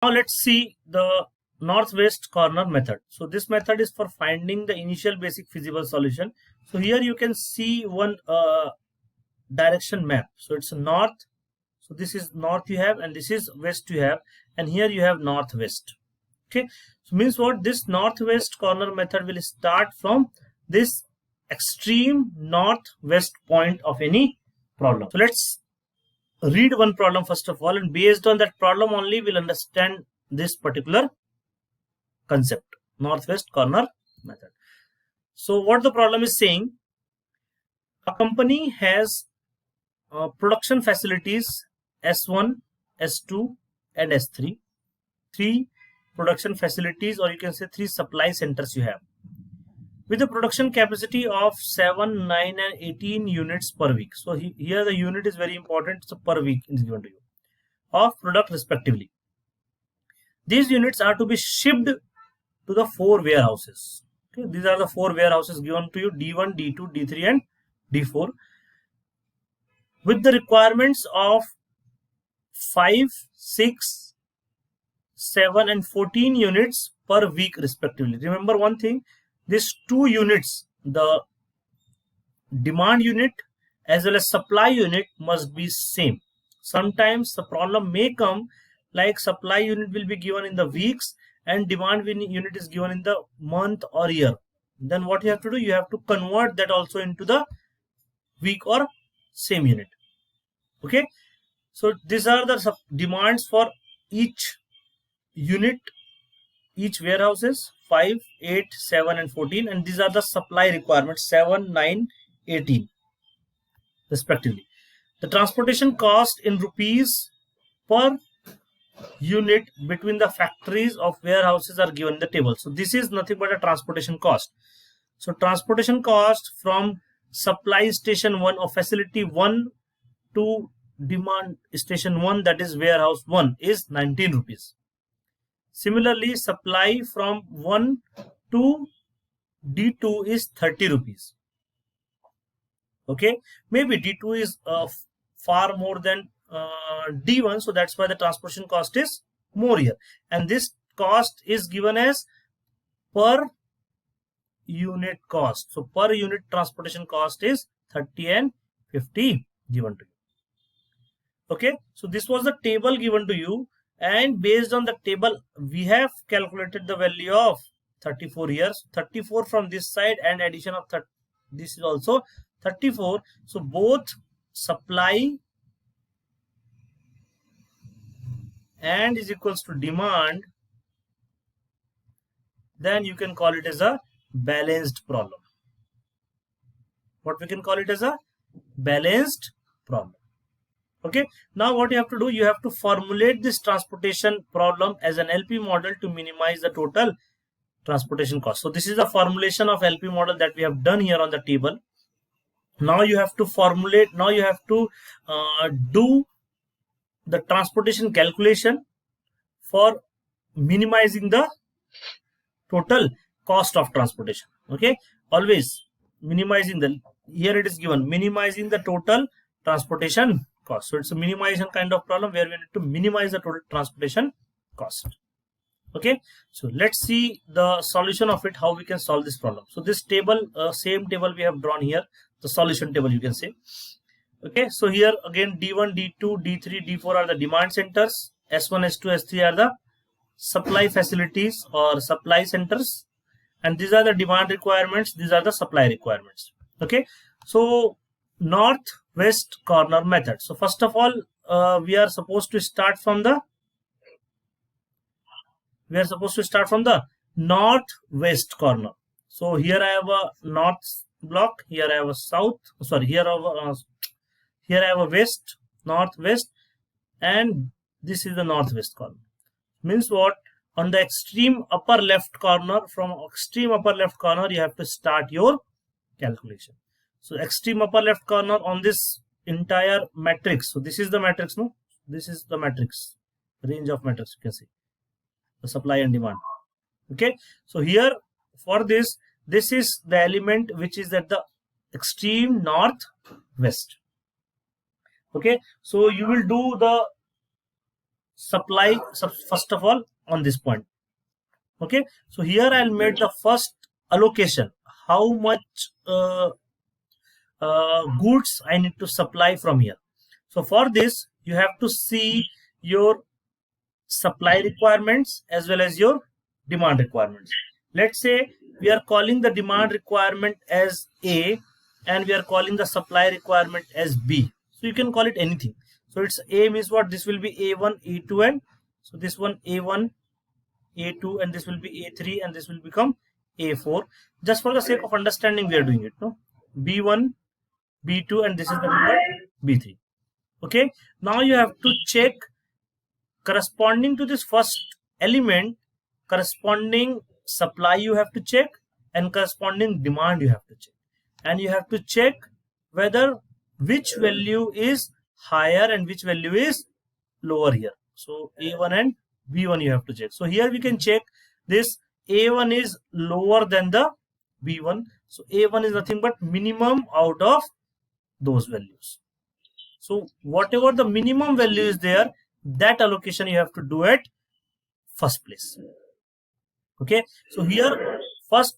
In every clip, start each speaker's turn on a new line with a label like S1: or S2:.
S1: Now let's see the northwest corner method. So this method is for finding the initial basic feasible solution. So here you can see one direction map. So it's north. So this is north you have, and this is west you have, and here you have northwest. Okay, so means what? This northwest corner method will start from this extreme northwest point of any problem. So let's read one problem first of all, and based on that problem only we'll understand this particular concept, northwest corner method. So what the problem is saying, a company has production facilities S1, S2 and S3, three production facilities, or you can say three supply centers you have, with a production capacity of 7, 9 and 18 units per week. So here the unit is very important. So per week is given to you of product respectively. These units are to be shipped to the 4 warehouses. Okay, these are the 4 warehouses given to you, D1, D2, D3 and D4, with the requirements of 5, 6, 7 and 14 units per week respectively. Remember one thing, these 2 units, the demand unit as well as supply unit, must be same. Sometimes the problem may come like supply unit will be given in the weeks and demand unit is given in the month or year. Then what you have to do, you have to convert that also into the week or same unit. Okay, so these are the demands for each unit, each warehouses, 5, 8, 7 and 14, and these are the supply requirements, 7, 9, 18 respectively. The transportation cost in rupees per unit between the factories of warehouses are given in the table. So this is nothing but a transportation cost. So transportation cost from supply station 1 or facility 1 to demand station 1, that is warehouse 1, is 19 rupees. Similarly, supply from 1 to D2 is 30 rupees. Okay, maybe D2 is far more than D1, so that's why the transportation cost is more here, and this cost is given as per unit cost. So per unit transportation cost is 30 and 50 given to you. Okay, so this was the table given to you, and based on the table we have calculated the value of 34 years, 34 from this side and addition of 30, this is also 34. So both supply and is equals to demand, then you can call it as a balanced problem. What we can call it as a balanced problem. Okay, now what you have to do, you have to formulate this transportation problem as an LP model to minimize the total transportation cost. So this is the formulation of LP model that we have done here on the table. Now you have to formulate, now you have to do the transportation calculation for minimizing the total cost of transportation. Okay, always minimizing the, here it is given, minimizing the total transportation cost. So it's a minimization kind of problem where we need to minimize the total transportation cost. Okay, so let's see the solution of it, how we can solve this problem. So this table, same table we have drawn here, the solution table you can say. Okay, so here again D1, D2, D3, D4 are the demand centers, S1, S2, S3 are the supply facilities or supply centers, and these are the demand requirements, these are the supply requirements. Okay, so northwest corner method. So first of all, we are supposed to start from the northwest corner. So here I have a north block, here I have a south, sorry, here I have a west, northwest, and this is the northwest corner. Means what? On the extreme upper left corner, from extreme upper left corner you have to start your calculation. So extreme upper left corner on this entire matrix. So this is the matrix, no? This is the matrix, range of matrix you can see, the supply and demand. Okay, so here for this is the element which is at the extreme northwest. Okay, so you will do the supply first of all on this point. Okay, so here I'll make the first allocation, how much goods I need to supply from here. So for this you have to see your supply requirements as well as your demand requirements. Let's say we are calling the demand requirement as A and we are calling the supply requirement as B. So you can call it anything. So it's A means what? This will be A1, A2, and so this one A1, A2, and this will be A3, and this will become A4. Just for the sake of understanding, we are doing it. No, B1, B2, and this is the number B3. Okay. Now you have to check corresponding to this first element, corresponding supply you have to check, and corresponding demand you have to check, and you have to check whether which value is higher and which value is lower here. So A1 and B1 you have to check. So here we can check this A1 is lower than the B1. So A1 is nothing but minimum out of those values. So whatever the minimum value is there, that allocation you have to do at first place. Okay, so here first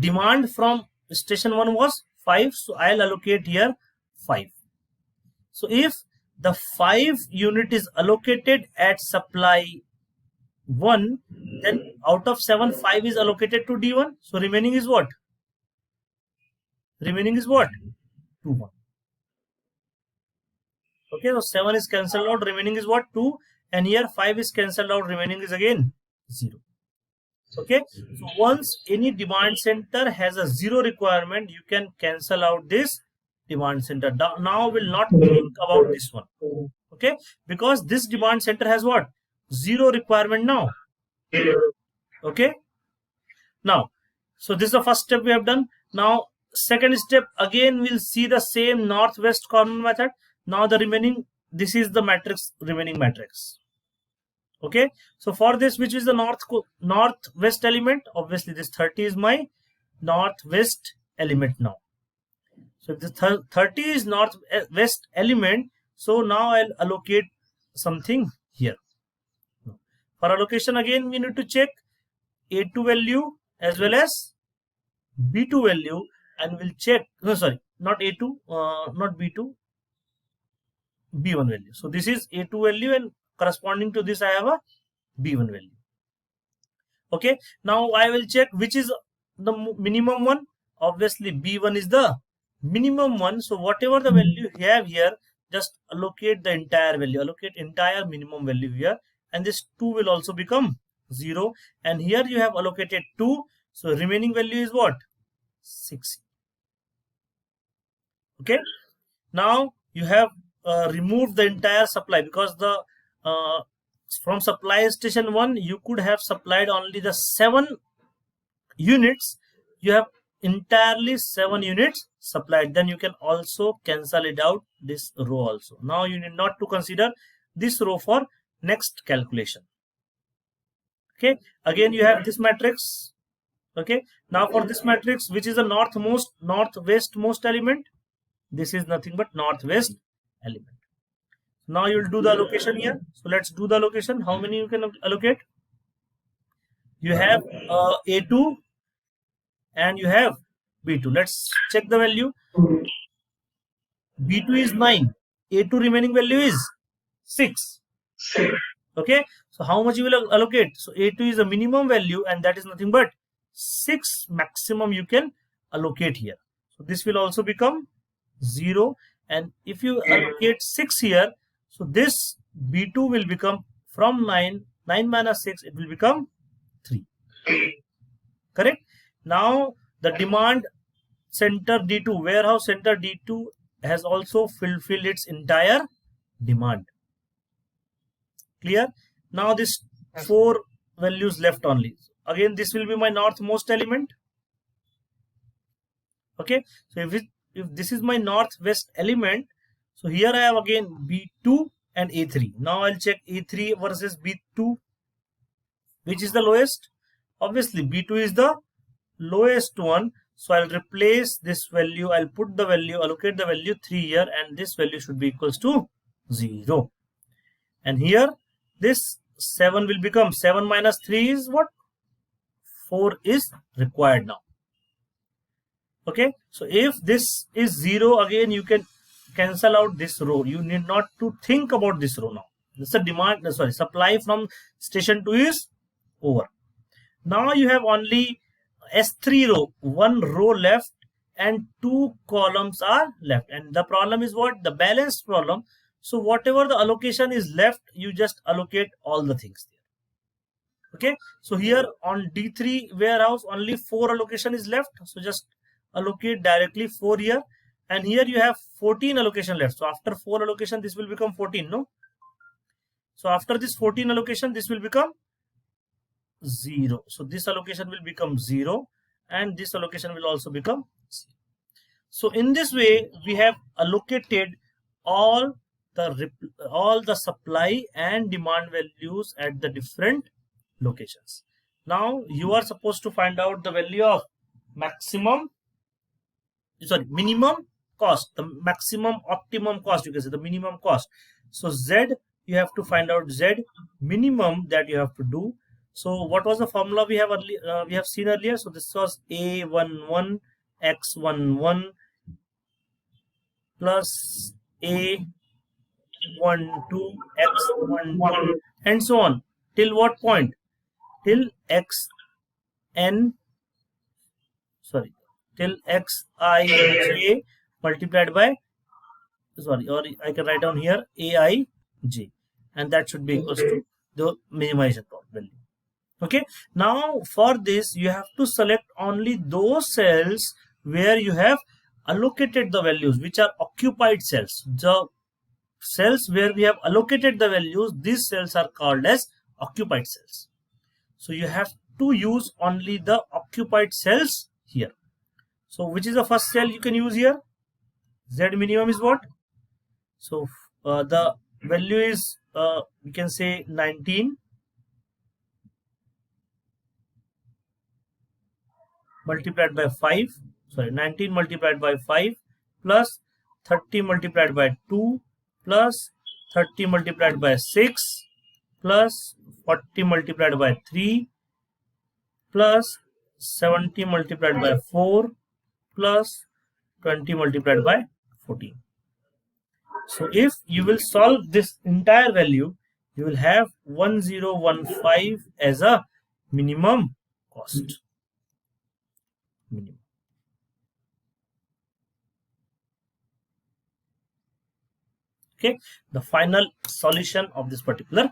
S1: demand from station 1 was 5, so I'll allocate here 5. So if the 5 unit is allocated at supply 1, then out of 7, 5 is allocated to D1. So remaining is what? Remaining is what? 2, 1. Okay, so 7 is cancelled out, remaining is what? 2, and here 5 is cancelled out, remaining is again 0. Okay, so once any demand center has a 0 requirement, you can cancel out this demand center. Now we'll not think about this one. Okay, because this demand center has what? 0 requirement now. Okay, now, so this is the first step we have done. Now second step, again we'll see the same northwest corner method. Now the remaining, this is the matrix, remaining matrix. Okay, so for this, which is the northwest element? Obviously this 30 is my northwest element now. So if the 30 is northwest element, so now I'll allocate something here. For allocation, again we need to check A2 value as well as B2 value, and we'll check, no sorry, not A2, not B2, B1 value. So this is A2 value, and corresponding to this I have a B1 value. Okay, now I will check which is the minimum one. Obviously B1 is the minimum one, so whatever the value you have here, just allocate the entire value, allocate entire minimum value here, and this 2 will also become 0, and here you have allocated 2, so remaining value is what? 6. Okay, now you have removed the entire supply, because the from supply station 1 you could have supplied only the 7 units, you have entirely 7 units supplied, then you can also cancel it out, this row also. Now you need not to consider this row for next calculation. Okay, again you have this matrix. Okay, now for this matrix, which is the northwestmost element, this is nothing but northwest element. Now you will do the allocation here. So let's do the allocation. How many you can allocate? You have A2 and you have B2. Let's check the value. B2 is 9. A2 remaining value is 6. Okay, so how much you will allocate? So A2 is the minimum value, and that is nothing but 6 maximum you can allocate here. So this will also become 0, and if you allocate 6 here, so this B2 will become from 9 minus 6, it will become 3. Correct? Now the demand center D2, warehouse center D2 has also fulfilled its entire demand. Clear? Now this 4 values left only. Again this will be my northmost element. Okay, so if this is my northwest element, so here I have again B2 and A3. Now I'll check A3 versus B2. Which is the lowest? Obviously B2 is the lowest one. So I'll replace this value. I'll put the value, allocate the value 3 here, and this value should be equals to 0. And here this 7 will become 7 minus 3 is what? 4 is required now. Okay, so if this is 0, again you can cancel out this row. You need not to think about this row now. This is a demand, sorry, supply from station 2 is over. Now you have only S3 row, one row left and two columns are left. And the problem is what? The balanced problem. So whatever the allocation is left, you just allocate all the things there. Okay, so here on D3 warehouse, only 4 allocation is left. So just allocate directly 4 here. And here you have 14 allocation left. So after 4 allocation, this will become 14, no? So after this 14 allocation, this will become 0. So this allocation will become 0 and this allocation will also become 0. So in this way, we have allocated all the supply and demand values at the different locations. Now you are supposed to find out the value of minimum cost, the maximum optimum cost, you can say the minimum cost. So Z, you have to find out Z minimum that you have to do. So what was the formula we have seen earlier? So this was A11 X11 plus A12 X12 and so on till what point? Till xij multiplied by, or I can write down here aij, and that should be equals to the minimization value. Okay, now for this you have to select only those cells where you have allocated the values, which are occupied cells. The cells where we have allocated the values, these cells are called as occupied cells. So you have to use only the occupied cells here. So which is the first cell you can use here? Z minimum is what? So the value is we can say 19 multiplied by 5, 19 multiplied by 5 plus 30 multiplied by 2 plus 30 multiplied by 6 plus 40 multiplied by 3 plus 70 multiplied by 4 plus 20 multiplied by 14. So if you will solve this entire value, you will have 1015 as a minimum cost. Okay, the final solution of this particular